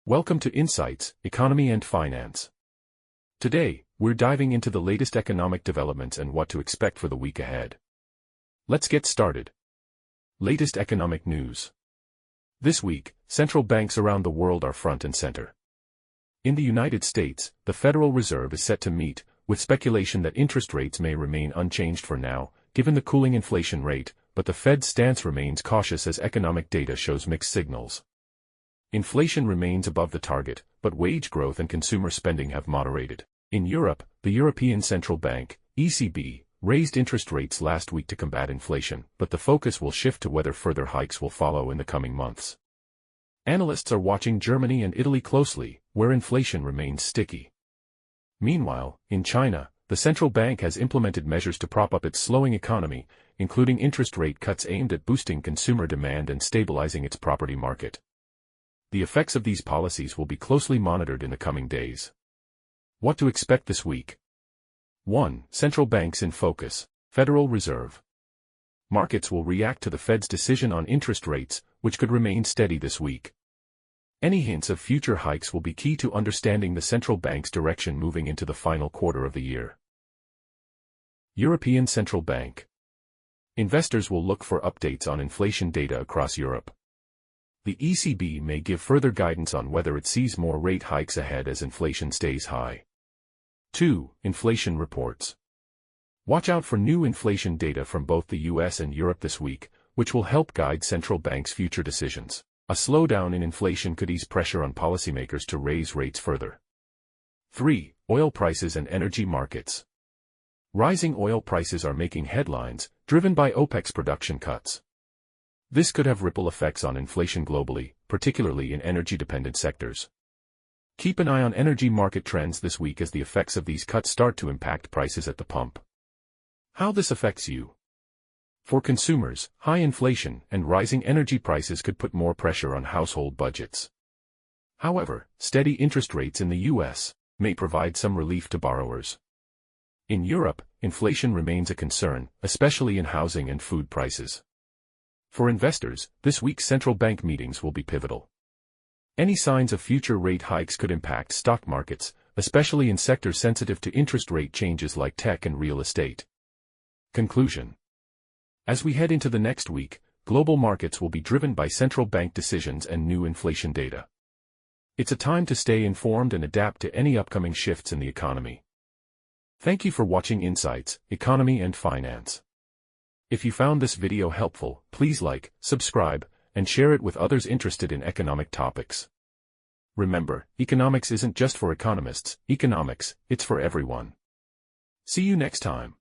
Welcome to Insights, Economy and Finance. Today, we're diving into the latest economic developments and what to expect for the week ahead. Let's get started. Latest economic news. This week, central banks around the world are front and center. In the United States, the Federal Reserve is set to meet, with speculation that interest rates may remain unchanged for now, given the cooling inflation rate, but the Fed's stance remains cautious as economic data shows mixed signals. Inflation remains above the target, but wage growth and consumer spending have moderated. In Europe, the European Central Bank, ECB, raised interest rates last week to combat inflation, but the focus will shift to whether further hikes will follow in the coming months. Analysts are watching Germany and Italy closely, where inflation remains sticky. Meanwhile, in China, the central bank has implemented measures to prop up its slowing economy, including interest rate cuts aimed at boosting consumer demand and stabilizing its property market. The effects of these policies will be closely monitored in the coming days. What to expect this week? 1. Central banks in focus. Federal Reserve. Markets will react to the Fed's decision on interest rates, which could remain steady this week. Any hints of future hikes will be key to understanding the central bank's direction moving into the final quarter of the year. European Central Bank. Investors will look for updates on inflation data across Europe. The ECB may give further guidance on whether it sees more rate hikes ahead as inflation stays high. 2. Inflation reports. Watch out for new inflation data from both the US and Europe this week, which will help guide central banks' future decisions. A slowdown in inflation could ease pressure on policymakers to raise rates further. 3. Oil prices and energy markets. Rising oil prices are making headlines, driven by OPEC's production cuts. This could have ripple effects on inflation globally, particularly in energy-dependent sectors. Keep an eye on energy market trends this week as the effects of these cuts start to impact prices at the pump. How this affects you? For consumers, high inflation and rising energy prices could put more pressure on household budgets. However, steady interest rates in the US may provide some relief to borrowers. In Europe, inflation remains a concern, especially in housing and food prices. For investors, this week's central bank meetings will be pivotal. Any signs of future rate hikes could impact stock markets, especially in sectors sensitive to interest rate changes like tech and real estate. Conclusion. As we head into the next week, global markets will be driven by central bank decisions and new inflation data. It's a time to stay informed and adapt to any upcoming shifts in the economy. Thank you for watching Insights, Economy and Finance. If you found this video helpful, please like, subscribe, and share it with others interested in economic topics. Remember, economics isn't just for economists, it's for everyone. See you next time.